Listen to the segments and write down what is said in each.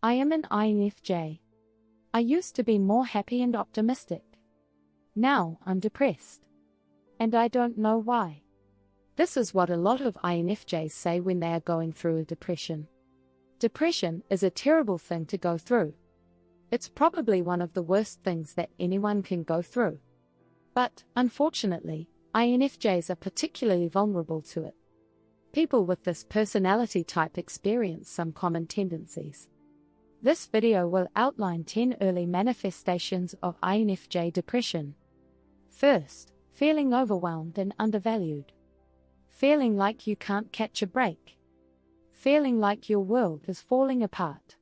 I am an INFJ. I used to be more happy and optimistic. Now I'm depressed. And I don't know why. This is what a lot of INFJs say when they are going through a depression. Depression is a terrible thing to go through. It's probably one of the worst things that anyone can go through. But, unfortunately, INFJs are particularly vulnerable to it. People with this personality type experience some common tendencies. This video will outline 10 early manifestations of INFJ depression. First, feeling overwhelmed and undervalued. Feeling like you can't catch a break. Feeling like your world is falling apart.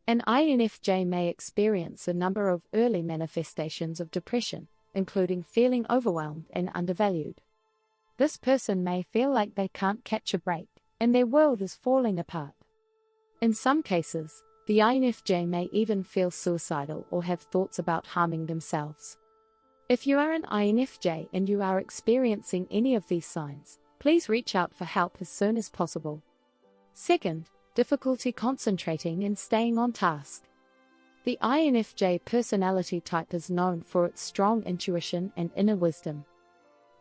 An INFJ may experience a number of early manifestations of depression, including feeling overwhelmed and undervalued. This person may feel like they can't catch a break, and their world is falling apart. In some cases, the INFJ may even feel suicidal or have thoughts about harming themselves. If you are an INFJ and you are experiencing any of these signs, please reach out for help as soon as possible. Second, difficulty concentrating and staying on task. The INFJ personality type is known for its strong intuition and inner wisdom.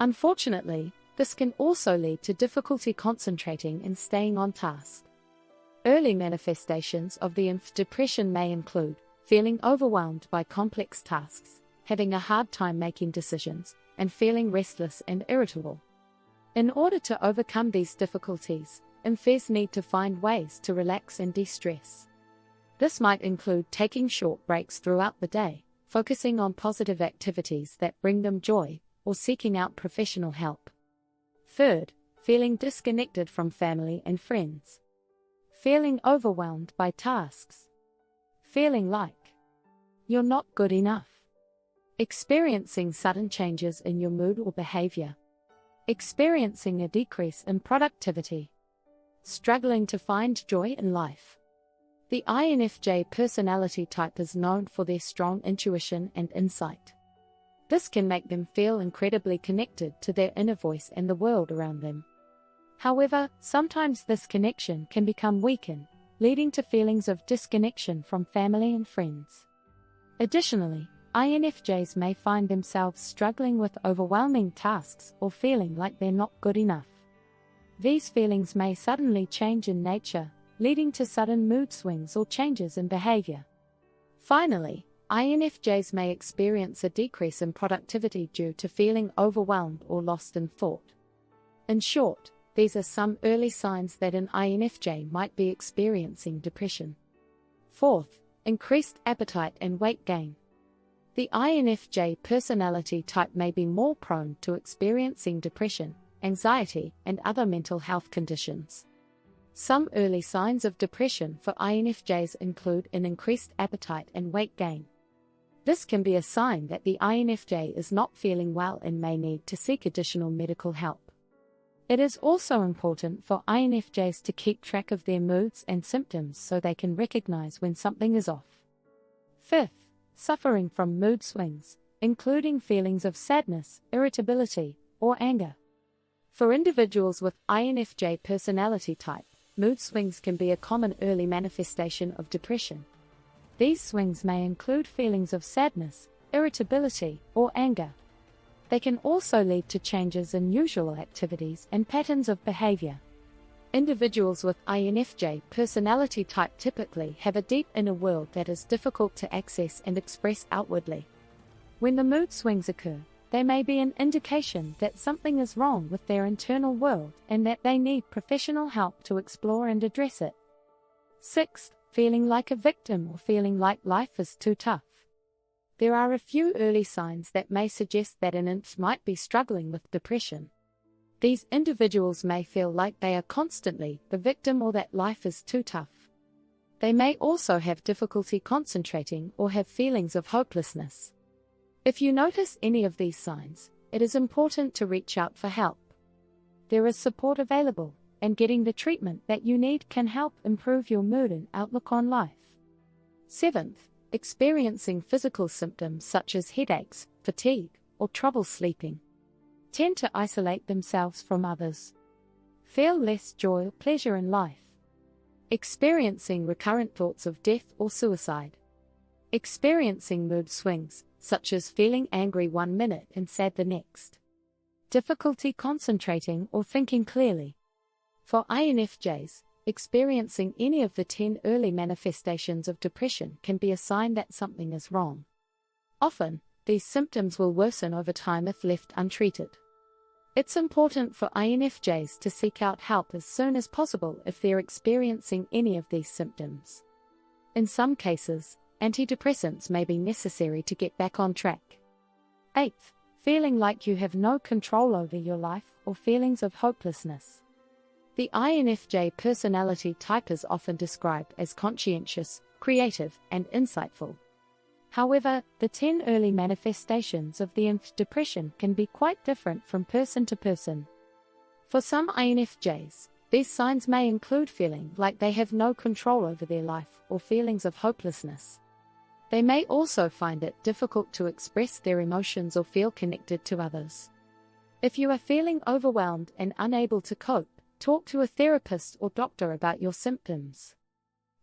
Unfortunately, this can also lead to difficulty concentrating and staying on task. Early manifestations of the INFJ depression may include feeling overwhelmed by complex tasks, having a hard time making decisions, and feeling restless and irritable. In order to overcome these difficulties, INFJs need to find ways to relax and de-stress. This might include taking short breaks throughout the day, focusing on positive activities that bring them joy, or seeking out professional help. Third, feeling disconnected from family and friends. Feeling overwhelmed by tasks. Feeling like you're not good enough. Experiencing sudden changes in your mood or behavior. Experiencing a decrease in productivity. Struggling to find joy in life. The INFJ personality type is known for their strong intuition and insight. This can make them feel incredibly connected to their inner voice and the world around them. However, sometimes this connection can become weakened, leading to feelings of disconnection from family and friends. Additionally, INFJs may find themselves struggling with overwhelming tasks or feeling like they're not good enough. These feelings may suddenly change in nature, leading to sudden mood swings or changes in behavior. Finally, INFJs may experience a decrease in productivity due to feeling overwhelmed or lost in thought. In short, these are some early signs that an INFJ might be experiencing depression. Fourth, increased appetite and weight gain. The INFJ personality type may be more prone to experiencing depression, anxiety, and other mental health conditions. Some early signs of depression for INFJs include an increased appetite and weight gain. This can be a sign that the INFJ is not feeling well and may need to seek additional medical help. It is also important for INFJs to keep track of their moods and symptoms so they can recognize when something is off. Fifth, suffering from mood swings, including feelings of sadness, irritability, or anger. For individuals with INFJ personality type, mood swings can be a common early manifestation of depression. These swings may include feelings of sadness, irritability, or anger. They can also lead to changes in usual activities and patterns of behavior. Individuals with INFJ personality type typically have a deep inner world that is difficult to access and express outwardly. When the mood swings occur, they may be an indication that something is wrong with their internal world and that they need professional help to explore and address it. Sixth, feeling like a victim or feeling like life is too tough. There are a few early signs that may suggest that an INFJ might be struggling with depression. These individuals may feel like they are constantly the victim or that life is too tough. They may also have difficulty concentrating or have feelings of hopelessness. If you notice any of these signs, it is important to reach out for help. There is support available, and getting the treatment that you need can help improve your mood and outlook on life. Seventh, experiencing physical symptoms such as headaches, fatigue, or trouble sleeping. Tend to isolate themselves from others. Feel less joy or pleasure in life. Experiencing recurrent thoughts of death or suicide. Experiencing mood swings, such as feeling angry one minute and sad the next. Difficulty concentrating or thinking clearly. For INFJs, experiencing any of the 10 early manifestations of depression can be a sign that something is wrong. Often, these symptoms will worsen over time if left untreated. It's important for INFJs to seek out help as soon as possible if they're experiencing any of these symptoms. In some cases, antidepressants may be necessary to get back on track. 8th, feeling like you have no control over your life or feelings of hopelessness. The INFJ personality type is often described as conscientious, creative, and insightful. However, the 10 early manifestations of the INFJ depression can be quite different from person to person. For some INFJs, these signs may include feeling like they have no control over their life or feelings of hopelessness. They may also find it difficult to express their emotions or feel connected to others. If you are feeling overwhelmed and unable to cope, talk to a therapist or doctor about your symptoms.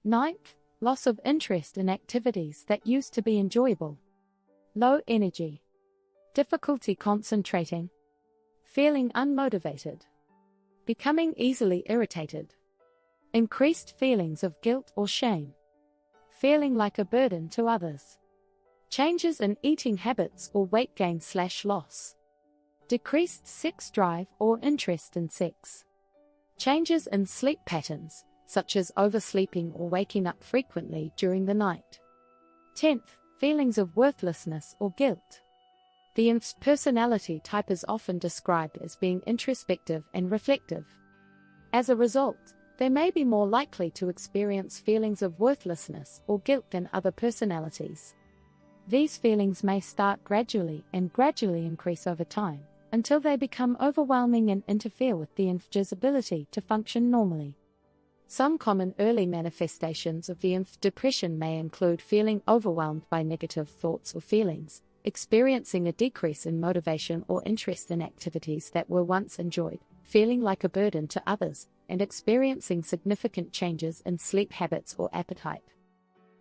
9th, loss of interest in activities that used to be enjoyable. Low energy. Difficulty concentrating. Feeling unmotivated. Becoming easily irritated. Increased feelings of guilt or shame. Feeling like a burden to others. Changes in eating habits or weight gain/loss. Decreased sex drive or interest in sex. Changes in sleep patterns, such as oversleeping or waking up frequently during the night. 10th, feelings of worthlessness or guilt. The INFJ personality type is often described as being introspective and reflective. As a result, they may be more likely to experience feelings of worthlessness or guilt than other personalities. These feelings may start gradually and gradually increase over time, until they become overwhelming and interfere with the INFJ's ability to function normally. Some common early manifestations of the INFJ depression may include feeling overwhelmed by negative thoughts or feelings, experiencing a decrease in motivation or interest in activities that were once enjoyed, feeling like a burden to others, and experiencing significant changes in sleep habits or appetite.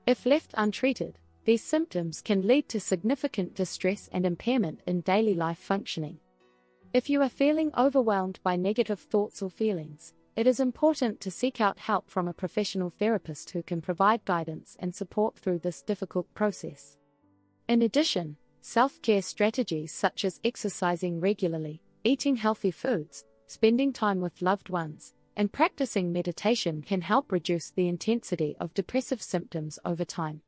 If left untreated, these symptoms can lead to significant distress and impairment in daily life functioning. If you are feeling overwhelmed by negative thoughts or feelings, it is important to seek out help from a professional therapist who can provide guidance and support through this difficult process. In addition, self-care strategies such as exercising regularly, eating healthy foods, spending time with loved ones, and practicing meditation can help reduce the intensity of depressive symptoms over time.